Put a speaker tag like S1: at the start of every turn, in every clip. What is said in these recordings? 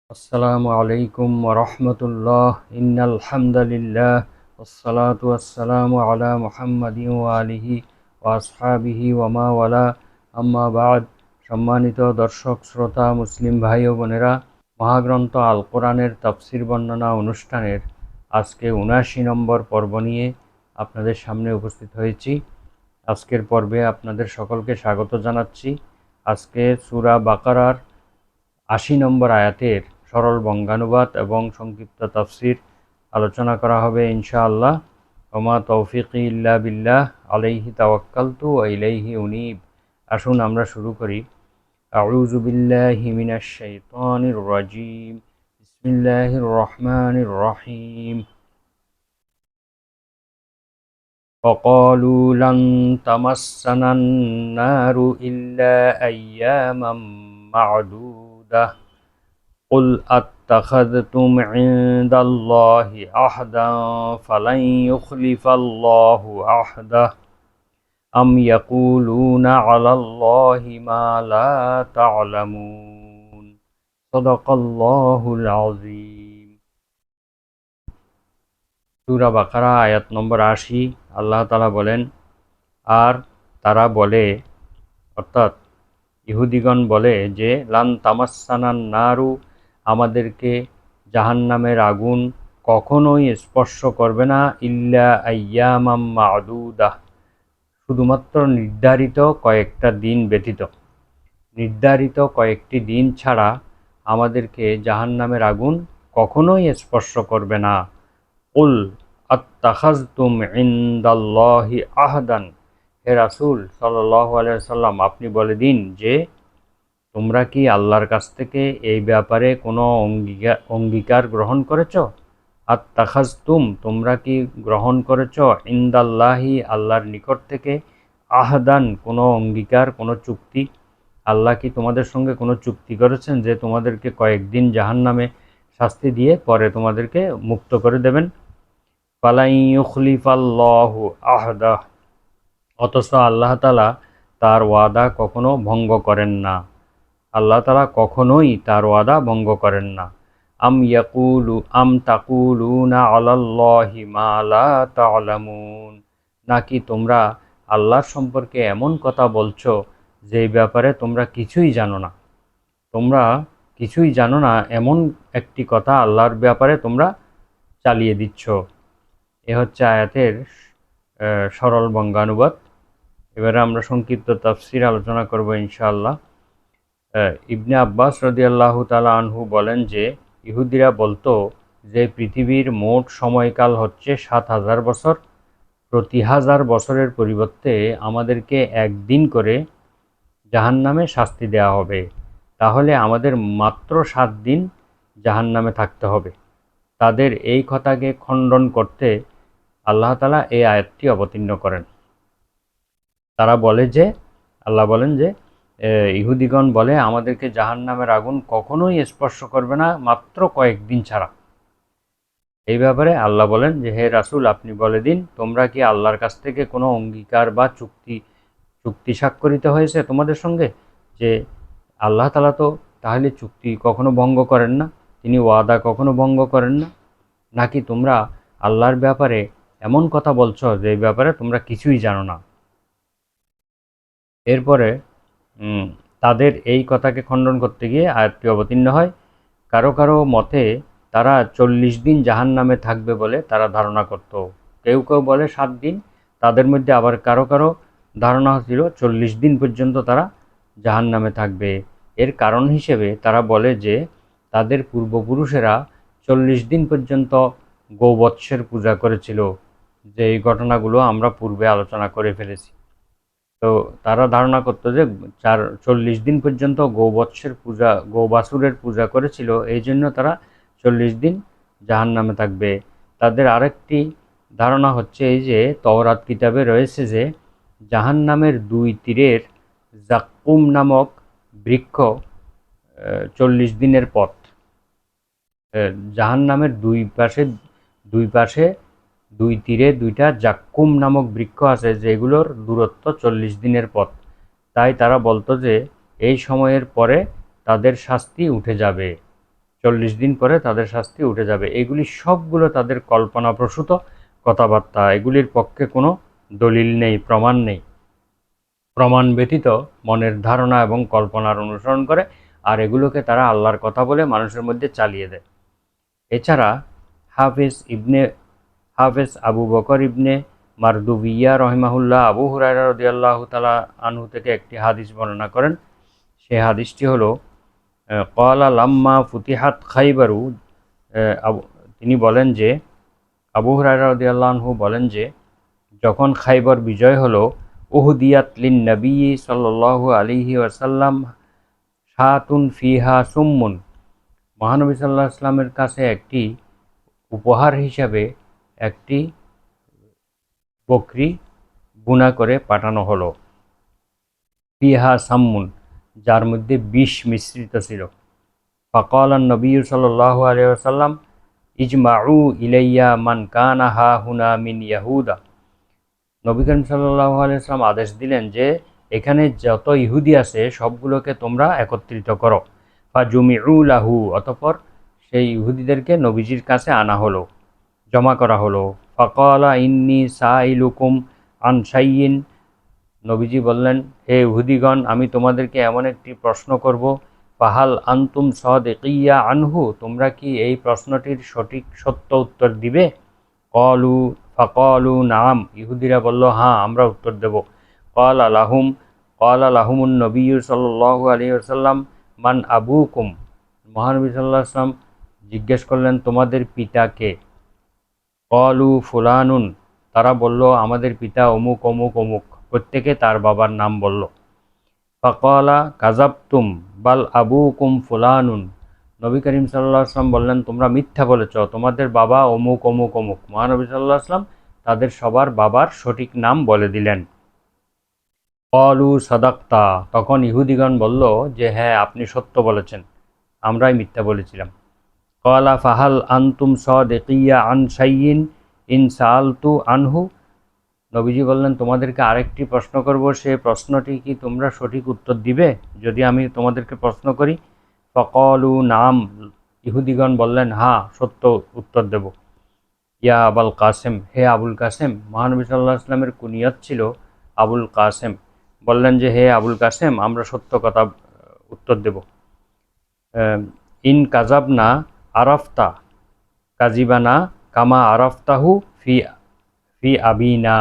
S1: আসসালামু আলাইকুম ওয়া রাহমাতুল্লাহ। ইন্নাল হামদালিল্লাহ ওয়াসসালাতু ওয়াসসালামু আলা মুহাম্মাদিন ওয়া আলিহি ওয়া আসহাবিহি ওয়া মা ওয়ালা, আম্মা বাদ। সম্মানিত দর্শক শ্রোতা মুসলিম ভাই ও বোনেরা, মহাগ্রন্থ আল কোরআনের তাফসির বর্ণনা অনুষ্ঠানের আজকে ৭৯ নম্বর পর্ব নিয়ে আপনাদের সামনে উপস্থিত হয়েছি। আজকের পর্বে আপনাদের সকলকে স্বাগত জানাচ্ছি। আজকে সূরা বাকারার ৮০ নম্বর আয়াতের সরল বঙ্গানুবাদ এবং সংক্ষিপ্ত তাফসির আলোচনা করা হবে ইনশাআল্লাহ। ওমা তৌফিকি ইল্লা বিল্লাহ, আলাইহি তাওয়াক্কালতু ওয়া ইলাইহি উনীব। আসুন আমরা শুরু করি। আউযু বিল্লাহি মিনাশ শাইতানির রাজীম। বিসমিল্লাহির রহমানির রহিম। وقالوا لن تمسنا النار إلا أياما معدودة قل أتخذتم عند الله عهدا فلن يخلف الله عهده أم يقولون على الله ما لا تعلمون صدق الله العظيم। সূরা বাকারা আয়াত নম্বর ৮০। আল্লাহ তাআলা বলেন, আর তারা বলে, অর্থাৎ ইহুদিগণ বলে যে, লান তামাসসানান নারু, আমাদেরকে জাহান্নামের আগুন কখনোই স্পর্শ করবে না, ইল্লা আইয়ামাম মা'দুদাহ, শুধুমাত্র নির্ধারিত কয়েকটা দিন ব্যতীত। নির্ধারিত কয়েকটি দিন ছাড়া আমাদেরকে জাহান্নামের আগুন কখনোই স্পর্শ করবে না। কুল আত্তাখাযতুম ইনদাল্লাহি আহদান, হে রাসূল সাল্লাল্লাহু আলাইহি ওয়াসাল্লাম, আপনি বলে দিন যে, তোমরা কি আল্লাহর কাছ থেকে এই ব্যাপারে কোনো অঙ্গীকার গ্রহণ করেছ? আত্তাখাযতুম, তোমরা কি গ্রহণ করেছ, ইনদাল্লাহি, আল্লাহর নিকট থেকে, আহদান, কোনো অঙ্গীকার, কোনো চুক্তি? আল্লাহ কি তোমাদের সঙ্গে কোনো চুক্তি করেছেন যে তোমাদেরকে কয়েকদিন জাহান্নামে শাস্তি দিয়ে পরে তোমাদেরকে মুক্ত করে দেবেন? ফালাই ইউখলিফাল্লাহু আহদাহ, অথচ আল্লাহ তাআলা তার ওয়াদা কখনো ভঙ্গ করেন না। আল্লাহ তাআলা কখনোই তার ওয়াদা ভঙ্গ করেন না। আম তাকুলুনা আলাল্লাহি মা লা তা'লামুন, নাকি তোমরা আল্লাহর সম্পর্কে এমন কথা বলছো যে ব্যাপারে তোমরা কিছুই জানো না। তোমরা কিছুই জানো না এমন একটি কথা আল্লাহর ব্যাপারে তোমরা চালিয়ে দিচ্ছ। এ হচ্ছে আয়াতের সরল বঙ্গানুবাদ। এবারে আমরা সংক্ষিপ্ত তাফসির আলোচনা করব ইনশাআল্লাহ। ইবনে আব্বাস রাদিয়াল্লাহু তাআলা আনহু বলেন যে, ইহুদিরা বলতো যে পৃথিবীর মোট সময়কাল হচ্ছে ৭,০০০ বছর। প্রতি ১,০০০ বছরের পরিবর্তে আমাদেরকে একদিন করে জাহান্নামে শাস্তি দেওয়া হবে। তাহলে আমাদের মাত্র ৭ দিন জাহান্নামে থাকতে হবে। তাদের এই কথাকে খণ্ডন করতে আল্লাহ তাআলা এই আয়াতটি অবতীর্ণ করেন। তারা বলে যে, আল্লাহ বলেন যে, ইহুদিগণ বলে আমাদেরকে জাহান্নামের আগুন কখনোই স্পর্শ করবে না মাত্র কয়েকদিন ছাড়া। এই ব্যাপারে আল্লাহ বলেন যে, হে রাসূল, আপনি বলে দিন, তোমরা কি আল্লাহর কাছ থেকে কোনো অঙ্গীকার বা চুক্তি স্বাক্ষরিত হয়েছে তোমাদের সঙ্গে? যে আল্লাহ তাআলা তো তাহলে চুক্তি কখনো ভঙ্গ করেন না, তিনি ওয়াদা কখনো ভঙ্গ করেন না। নাকি তোমরা আল্লাহর ব্যাপারে এমন কথা বলছো যে এই ব্যাপারে তোমরা কিছুই জানো না। এরপরে তাদের এই কথাকে খণ্ডন করতে গিয়ে আয়াতটি অবতীর্ণ হয়। কারো কারো মতে তারা ৪০ দিন জাহান্নামে থাকবে বলে তারা ধারণা করত। কেউ কেউ বলে ৭ দিন। তাদের মধ্যে আবার কারো কারো ধারণা ছিল ৪০ দিন পর্যন্ত তারা জাহান্নামে থাকবে। এর কারণ হিসেবে তারা বলে যে, তাদের পূর্বপুরুষেরা ৪০ দিন পর্যন্ত গৌবৎসের পূজা করেছিল, যে এই ঘটনাগুলো আমরা পূর্বে আলোচনা করে ফেলেছি। তো তারা ধারণা করতো যে ৪০ দিন পর্যন্ত গৌবাছুরের পূজা করেছিল, এই জন্য তারা ৪০ দিন জাহান্নামে থাকবে। তাদের আরেকটি ধারণা হচ্ছে এই যে, তাওরাত কিতাবে রয়েছে যে জাহান্নামের ২ তীরের জাক্কুম নামক বৃক্ষ ৪০ দিনের পথ। জাহান্নামের দুই পাশে ২ তীরে ২টা জাক্কুম নামক বৃক্ষ আছে, যেগুলোর দূরত্ব ৪০ দিনের পথ। তাই তারা বলতো যে এই সময়ের পরে তাদের শাস্তি উঠে যাবে, 40 দিন পরে তাদের শাস্তি উঠে যাবে। এগুলি সবগুলো তাদের কল্পনাপ্রসূত কথাবার্তা, এগুলির পক্ষে কোনো দলিল নেই, প্রমাণ নেই। প্রমাণ ব্যতীত মনের ধারণা এবং কল্পনার অনুসরণ করে, আর এগুলোকে তারা আল্লাহর কথা বলে মানুষের মধ্যে চালিয়ে দেয়। এছাড়া হাফেজ আবু বকর ইবনে মারদুবিয়া রহিমাহুল্লাহ আবু হুরায়রা রাদিয়াল্লাহু তাআলা আনহু থেকে একটি হাদিস বর্ণনা করেন। সেই হাদিসটি হলো ক্বালা লাম্মা ফুতিহাত খাইবারু, তিনি বলেন যে, আবু হুরায়রা রাদিয়াল্লাহু আনহু বলেন যে, যখন খাইবার বিজয় হলো, উহদিয়াত লিন নবী সাল্লাল্লাহু আলাইহি ওয়াসাল্লাম শাতুন ফিহা সুম্মুন, মহানবী সাল্লাল্লাহু আলাইহি ওয়াসাল্লামের কাছে একটি উপহার হিসাবে একটি বকরি বুনা করে পাঠানো হলো। ফিহা সাম্মুন, যার মধ্যে বিষ মিশ্রিত ছিল। ফাকালান নবী সাল্লাল্লাহু আলাইহি ওয়াসাল্লাম ইজমাউ ইলাইয়া মান কানা হা হুনা মিন ইয়াহুদা, নবী করিম সাল্লাল্লাহু আলাইহি ওয়াসাল্লাম আদেশ দিলেন যে এখানে যত ইহুদি আছে সবগুলোকে তোমরা একত্রিত করো। ফাজুমিউ লাহু, অতঃপর সেই ইহুদিদেরকে নবীজির কাছে আনা হলো, জমা করা হলো। ফাকালা ইন্নী সাইলুকুম আন শাইইন, নবীজি বললেন, হে ইহুদিগণ, আমি তোমাদেরকে এমন একটি প্রশ্ন করব। ফাহাল আনতুম সাদিকিয়া আনহু, তোমরা কি এই প্রশ্নটির সঠিক সত্য উত্তর দিবে? ফাকালু নাম, ইহুদিরা বলল, হ্যাঁ, আমরা উত্তর দেব। ক্বালা লাহুমুন নবী সাল্লাল্লাহু আলাইহি ওয়াসাল্লাম মান আবুকুম, মহানবী সাল্লাল্লাহু আলাইহি ওয়াসাল্লাম জিজ্ঞেস করলেন, তোমাদের পিতা কে? ক্বালু ফুলানুন, তারা বলল, আমাদের পিতা অমুক অমুক অমুক, প্রত্যেকে তার বাবার নাম বলল। ফাকালা কাযাবতুম বাল আবুকুম ফুলানুন, নবী করিম সাল্লাল্লাহু আলাইহি ওয়াসাল্লাম বললেন, তোমরা মিথ্যা বলেছ, তোমাদের বাবা অমুক অমুক অমুক। মহানবী সাল্লাল্লাহু আলাইহি ওয়াসাল্লাম তাদের সবার বাবার সঠিক নাম বলে দিলেন। ক্বালু সাদাকতা, তখন ইহুদিগণ বলল যে, হ্যাঁ, আপনি সত্য বলেছেন, আমরাই মিথ্যা বলেছিলাম। ক্বালা ফাহাল আনতুম সাদিকিয়া আন শাইইন ইন সাআলতু আনহু, নবীজি বললেন, তোমাদেরকে আরেকটি প্রশ্ন করব, সে প্রশ্নটি কি তোমরা সঠিক উত্তর দিবে যদি আমি তোমাদেরকে প্রশ্ন করি? ফাকালু নাম, ইহুদিগণ বললেন, হ্যাঁ, সত্য উত্তর দেব। ইয়া আবুল কাসেম, হে আবুল কাসেম, মহানবী সাল্লাল্লাহু আলাইহি ওয়াসাল্লামের কুনিয়ত ছিল আবুল কাসেম। বললেন যে, হে আবুল কাসেম, আমরা সত্য কথা উত্তর দেব। ইন কাযাবনা আরাফতা কাজিবানা কামা আরাফতাহু ফি ফি আবিনা,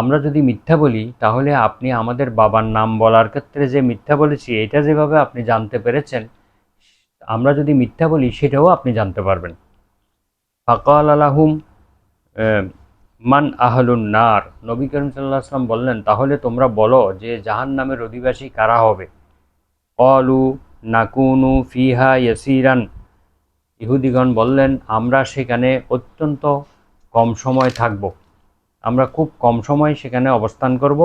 S1: আমরা যদি মিথ্যা বলি তাহলে আপনি আমাদের বাবার নাম বলার ক্ষেত্রে যে মিথ্যা বলেছি এটা যেভাবে আপনি জানতে পেরেছেন, আমরা যদি মিথ্যা বলি সেটাও আপনি জানতে পারবেন। ফাকাল আলাহুম মান আহলুন নার, নবী করিম সাল্লাল্লাহু আলাইহি ওয়াসাল্লাম বললেন, তাহলে তোমরা বলো যে জাহান্নামের অধিবাসী কারা হবে? ক্বালু নাকুনু ফিহা ইয়াসিরান, ইহুদিগণ বললেন, আমরা সেখানে অত্যন্ত কম সময় থাকব, আমরা খুব কম সময় সেখানে অবস্থান করব।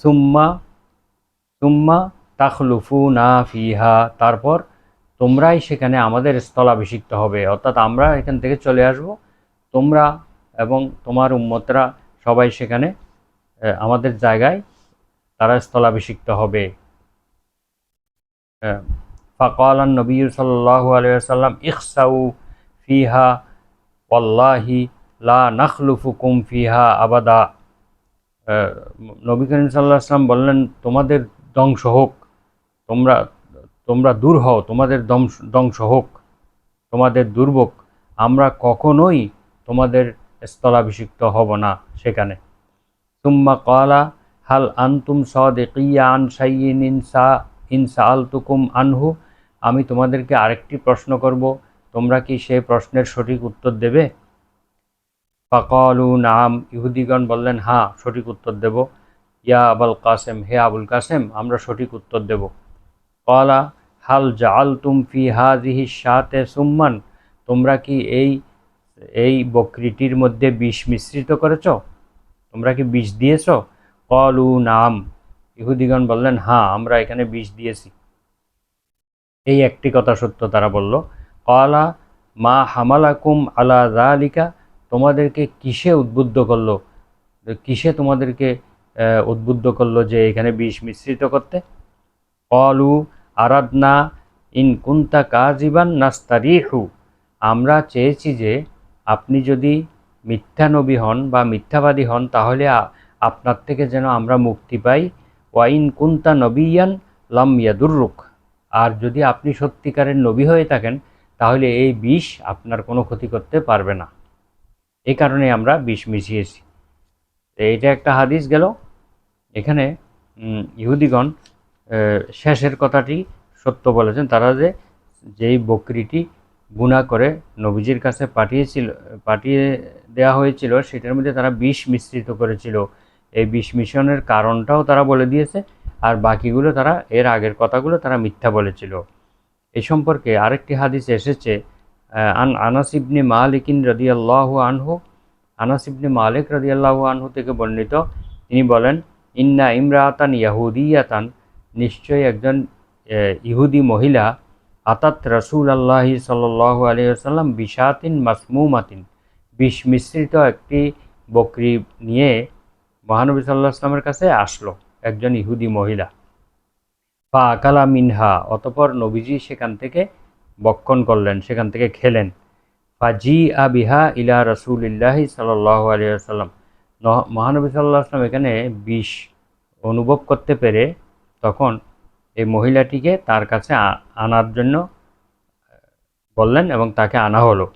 S1: সুম্মা সুম্মা তাখলুফুনা ফিহা, তারপর তোমরাই সেখানে আমাদের স্থলাভিষিক্ত হবে, অর্থাৎ আমরা এখান থেকে চলে আসব, তোমরা এবং তোমার উম্মতরা সবাই সেখানে আমাদের জায়গায় তারা স্থলাভিষিক্ত হবে। ফাকালান নবী সাল্লাল্লাহু আলাইহি ওয়াসাল্লাম ইখসাউ ফিহা ওয়াল্লাহি লা নাখলুফুকুম ফিহা আবাদা, নবী করিম সাল্লাল্লাহু আলাইহি ওয়াসাল্লাম বললেন, তোমাদের ধ্বংস হোক, তোমরা তোমরা দূর হও, তোমাদের ধ্বংস হোক, তোমাদের দুর্ভোগ, আমরা কখনোই তোমাদের স্থলাভিষিক্ত হব না সেখানে। সুম্মা ক্বালা হাল আনতুম সাদিকিয়া আন শাইইন ইন সাআলতুকুম আনহু, আমি তোমাদেরকে আরেকটি প্রশ্ন করব, তোমরা কি সেই প্রশ্নের সঠিক উত্তর দেবে? ফাকালু নাম, ইহুদিগণ বললেন, হ্যাঁ, সঠিক উত্তর দেব। ইয়া আবুল কাসেম, হে আবুল কাসেম, আমরা সঠিক উত্তর দেব। ক্বালা হাল জাআলতুম ফি হাযিহি শাতে সুম্মান, তোমরা কি এই বকরিটির মধ্যে বিষ মিশ্রিত করেছ, তোমরা কি বিষ দিয়েছ? ক্বালু নাম, ইহুদিগণ বললেন, হ্যাঁ, আমরা এখানে বিষ দিয়েছি। এই একটি কথা সত্য তারা বলল। ক্বালা মা হামালাকুম আলা যালিকা, তোমাদেরকে কিসে উদ্বুদ্ধ করলো, কিসে তোমাদেরকে উদ্বুদ্ধ করলো যে এখানে বিষ মিশ্রিত করতে? ক্বালু আরাদনা ইন কুন্তা কাযিবান নাস্তারিহু, আমরা চেয়েছি যে আপনি যদি মিথ্যা নবী হন বা মিথ্যাবাদী হন তাহলে আপনার থেকে যেন আমরা মুক্তি পাই। ওয়াইন কুন্তা নবিয়ান লাম ইয়াদুররুক, আর যদি আপনি সত্যিকারের নবী হয়ে থাকেন তাহলে এই বিষ আপনার কোনো ক্ষতি করতে পারবে না। এই কারণে আমরা বিষ মিশিয়েছি। এইটা একটা হাদিস গেল। এখানে ইহুদিগণ শেষের কথাটি সত্য বলেছেন। তারা যেই বকরিটি গুনাহ করে নবীজির কাছে পাঠিয়ে দেওয়া হয়েছিল সেটার মধ্যে তারা বিষ মিশ্রিত করেছিল। এই বিষ মিশ্রণের কারণটাও তারা বলে দিয়েছে, আর বাকিগুলো তারা এর আগের কথাগুলো তারা মিথ্যা বলেছিল। এই সম্পর্কে আরেকটি হাদিস এসেছে আনাস ইবনে মালিক রাদিয়াল্লাহু আনহু, আনাস ইবনে মালিক রাদিয়াল্লাহু আনহু থেকে বর্ণিত। তিনি বলেন, ইন্না ইমরাতান ইয়াহুদিয়াতান, নিশ্চয়ই একজন ইহুদি মহিলা আতাত রাসূলুল্লাহি সাল্লাল্লাহু আলাইহি ওয়াসাল্লাম বিশাতিন মাসমুমাতিন, বিষ মিশ্রিত একটি বকরি নিয়ে মহানবী সাল্লাল্লাহু আলাইহি ওয়াসাল্লামের কাছে আসলো একজন ইহুদি মহিলা। ফা আকালা মিনহা, অতঃপর নবীজি সেখান থেকে ভক্ষণ করলেন, সেখান থেকে খেলেন। ফাজি আবিহা ইলা রাসূলিল্লাহি সাল্লাল্লাহু আলাইহি ওয়াসাল্লাম, মহানবী সাল্লাল্লাহু আলাইহি ওয়াসাল্লাম এখানে বিষ অনুভব করতে পেরে তখন এই মহিলাটিকে তার কাছে আনার জন্য বললেন এবং তাকে আনা হলো।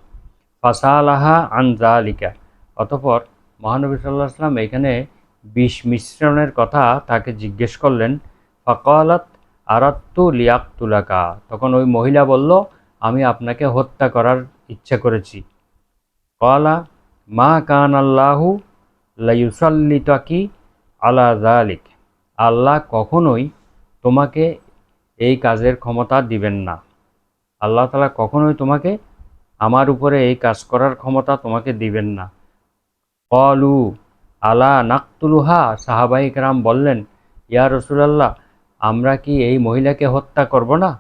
S1: ফাসালাহা আন যালিকা, অতঃপর মহানবী সাল্লাল্লাহু আলাইহি ওয়াসাল্লাম এখানে বিষ মিশ্রণের কথা তাকে জিজ্ঞেস করলেন। ফাকালাত আরাত্তু লিয়াকতুলাকা, তখন ওই মহিলা বলল, আমি আপনাকে হত্যা করার ইচ্ছা করেছি। ক্বালা মা কানাল্লাহু লাইউসাল্লিতাকি আলা যালিক, আল্লাহ কখনোই তোমাকে এই কাজের ক্ষমতা দিবেন না। আল্লাহ তাআলা কখনোই তোমাকে আমার উপরে এই কাজ করার ক্ষমতা তোমাকে দিবেন না। ক্বালু আলা নাকতুলুহা, সাহাবায়ে কেরাম বললেন, ইয়া রাসূলুল্লাহ, আমরা কি এই মহিলাকে হত্যা করব না?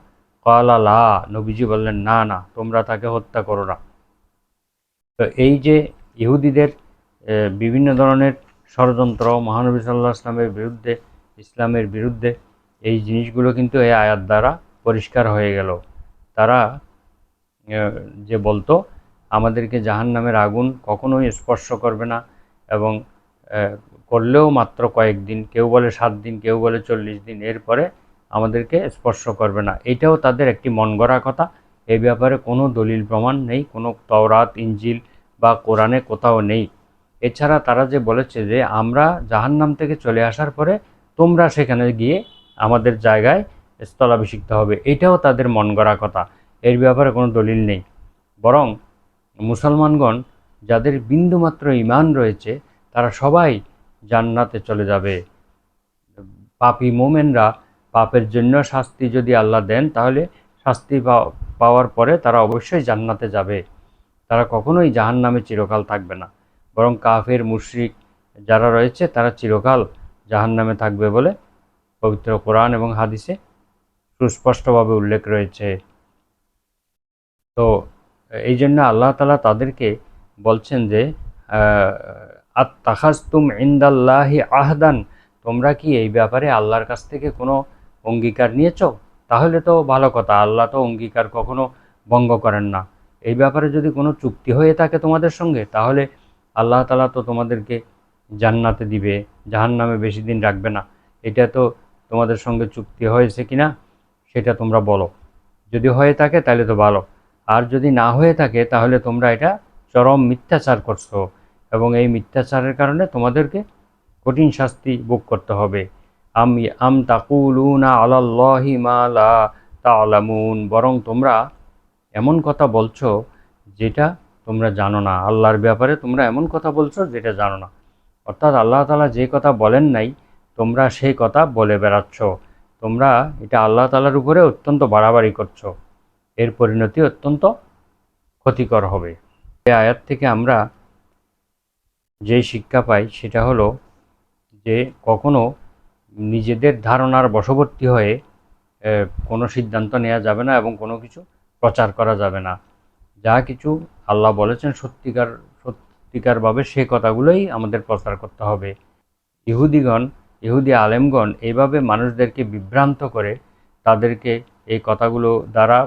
S1: ক্বালা লা, নবীজি বললেন, না না, তোমরা তাকে হত্যা করো না। তো এই যে ইহুদিদের বিভিন্ন ধরনের ষড়যন্ত্র মহানবী সাল্লাল্লাহু আলাইহি ওয়াসাল্লামের বিরুদ্ধে, ইসলামের বিরুদ্ধে, এই জিনিসগুলো কিন্তু এই আয়াত দ্বারা পরিষ্কার হয়ে গেল। তারা যে বলতো আমাদেরকে জাহান্নামের আগুন কখনোই স্পর্শ করবে না, এবং করলেও মাত্র কয়েকদিন, কেউ বলে 7 দিন, কেউ বলে 40 দিন, এরপরে আমাদেরকে স্পর্শ করবে না। এটাও তাদের একটি মন গড়া কথা। এই ব্যাপারে কোনো দলিল প্রমাণ নেই, কোনো তাওরাত, ইনজিল বা কোরআনে কোথাও নেই। এছাড়া তারা যে বলেছে যে আমরা জাহান্নাম থেকে চলে আসার পরে তোমরা সেখানে গিয়ে আমাদের জায়গায় স্থলাভিষিক্ত হবে, এটাও তাদের মন গড়া কথা। এর ব্যাপারে কোনো দলিল নেই। বরং মুসলমানগণ যাদের বিন্দুমাত্র ঈমান রয়েছে তারা সবাই জান্নাতে চলে যাবে। পাপী মুমিনরা পাপের জন্য শাস্তি যদি আল্লাহ দেন তাহলে শাস্তি পাওয়ার পরে তারা অবশ্যই জান্নাতে যাবে, তারা কখনোই জাহান্নামে চিরকাল থাকবে না। বরং কাফের মুশরিক যারা রয়েছে তারা চিরকাল জাহান্নামে থাকবে বলে পবিত্র কোরআন এবং হাদিসে সুস্পষ্টভাবে উল্লেখ রয়েছে। তো এই জন্য আল্লাহ তাআলা তাদেরকে বলছেন যে আত্তাখাযতুম ইনদাল্লাহি আহদান, তোমরা কি এই ব্যাপারে আল্লাহর কাছ থেকে কোনো অঙ্গীকার নিয়েছো? তাহলে তো ভালো কথা, আল্লাহ তো অঙ্গীকার কখনো ভঙ্গ করেন না। এই ব্যাপারে যদি কোনো চুক্তি হয়ে থাকে তোমাদের সঙ্গে তাহলে আল্লাহ তাআলা তো তোমাদেরকে জান্নাতে দিবে, জাহান্নামে বেশি দিন রাখবে না। এটা তো তোমাদের সঙ্গে চুক্তি হয়েছে কিনা সেটা তোমরা বলো। যদি হয়ে থাকে তাহলে তো ভালো, আর যদি না হয়ে থাকে তাহলে তোমরা এটা চরম মিথ্যাচার করছো, এবং এই মিথ্যাচারের কারণে তোমাদেরকে কঠিন শাস্তি ভোগ করতে হবে। আম তাকুলুনা আলাল্লাহি মা লা তা'লামুন, বরং তোমরা এমন কথা বলছো যেটা তোমরা জানো না। আল্লাহর ব্যাপারে তোমরা এমন কথা বলছো যেটা জানো না। অর্থাৎ আল্লাহ তাআলা যে কথা বলেন নাই তোমরা সেই কথা বলে বেড়াচ্ছ। তোমরা এটা আল্লাহ তাআলার উপরে অত্যন্ত বাড়াবাড়ি করছো, এর পরিণতি অত্যন্ত ক্ষতিকর হবে। এই আয়াত থেকে আমরা যে শিক্ষা পাই সেটা হলো যে কখনো নিজেদের ধারণার বশবর্তী হয়ে কোনো সিদ্ধান্ত নেওয়া যাবে না এবং কোনো কিছু প্রচার করা যাবে না। যা কিছু আল্লাহ বলেছেন সত্যিকারভাবে সে কথাগুলোই আমাদের প্রচার করতে হবে। ইহুদি আলেমগণ এইভাবে মানুষদেরকে বিভ্রান্ত করে তাদেরকে এই কথাগুলো দ্বারা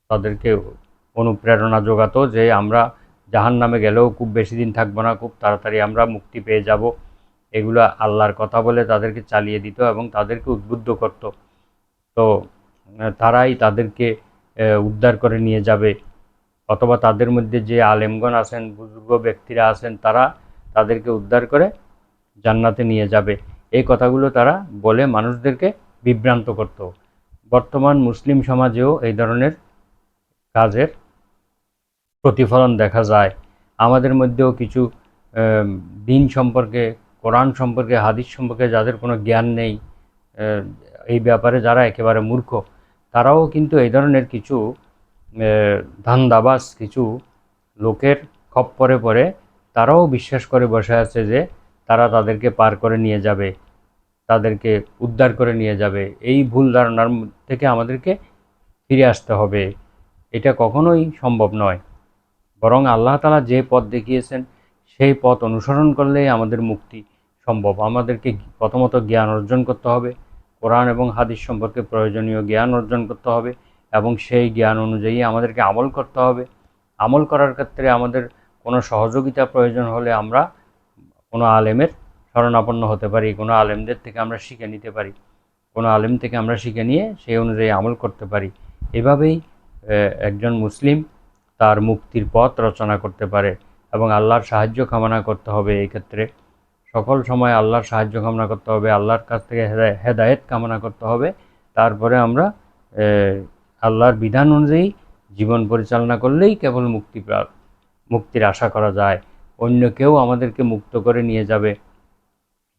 S1: তাদেরকে অনুপ্রেরণা যোগাতো যে আমরা জাহান্নামে গেলেও খুব বেশি দিন থাকবো না, খুব তাড়াতাড়ি আমরা মুক্তি পেয়ে যাব। এগুলো আল্লাহর কথা বলে তাদেরকে চালিয়ে দিত এবং তাদেরকে উদ্বুদ্ধ করত। তো তারাই তাদেরকে উদ্ধার করে নিয়ে যাবে, অথবা তাদের মধ্যে যে আলেমগণ আছেন, বুজুর্গ ব্যক্তিরা আছেন, তারা তাদেরকে উদ্ধার করে জান্নাতে নিয়ে যাবে। এই কথাগুলো তারা বলে মানুষদেরকে বিভ্রান্ত করত। বর্তমান মুসলিম সমাজেও এই ধরনের কাজের প্রতিফলন দেখা যায়। আমাদের মধ্যেও কিছু দিন সম্পর্কে, কোরআন সম্পর্কে, হাদিস সম্পর্কে যাদের কোনো জ্ঞান নেই, এই ব্যাপারে যারা একেবারে মূর্খ, তারাও কিন্তু এই ধরনের কিছু ধান্দাবাজ কিছু লোকের খপ্পরে পড়ে তারাও বিশ্বাস করে বসে আছে যে তারা তাদেরকে পার করে নিয়ে যাবে, তাদেরকে উদ্ধার করে নিয়ে যাবে। এই ভুল ধারণার থেকে আমাদেরকে ফিরে আসতে হবে। এটা কখনোই সম্ভব নয়। বরং আল্লাহ তাআলা যে পথ দেখিয়েছেন সেই পথ অনুসরণ করলেই আমাদের মুক্তি সম্ভব। আমাদেরকে প্রথমত জ্ঞান অর্জন করতে হবে, কোরআন এবং হাদিস সম্পর্কে প্রয়োজনীয় জ্ঞান অর্জন করতে হবে এবং সেই জ্ঞান অনুযায়ী আমাদেরকে আমল করতে হবে। আমল করার ক্ষেত্রে আমাদের কোনো সহযোগিতা প্রয়োজন হলে আমরা কোনো আলেমের শরণাপন্ন হতে পারি, কোনো আলেমদের থেকে আমরা শিখে নিতে পারি, কোনো আলেম থেকে আমরা শিখে নিয়ে সেই অনুযায়ী আমল করতে পারি। এভাবেই একজন মুসলিম তার মুক্তির পথ রচনা করতে পারে এবং আল্লাহর সাহায্য কামনা করতে হবে। এই ক্ষেত্রে সকল সময় আল্লাহর সাহায্য কামনা করতে হবে, আল্লাহর কাছ থেকে হেদায়েত কামনা করতে হবে। তারপরে আমরা আল্লাহর বিধান অনুযায়ী জীবন পরিচালনা করলেই কেবল মুক্তির আশা করা যায়। অন্য কেউ আমাদেরকে মুক্ত করে নিয়ে যাবে,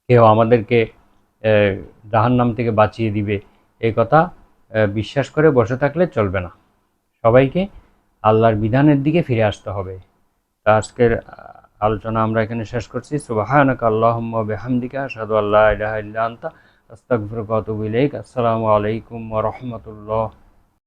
S1: কেউ আমাদেরকে জাহান্নাম থেকে বাঁচিয়ে দিবে, এই কথা বিশ্বাস করে বসে থাকলে চলবে না। সবাইকে আল্লাহর বিধানের দিকে ফিরে আসতে হবে। তা আজকের আলোচনা আমরা এখানে শেষ করছি। সুবহানাকা আল্লাহুম্মা ওয়া বিহামদিকা আশহাদু আল্লা ইলাহা ইল্লা আনতা আস্তাগফিরুকা ওয়া আতুবু ইলাইক। আসসালামু আলাইকুম ওয়া রাহমাতুল্লাহ।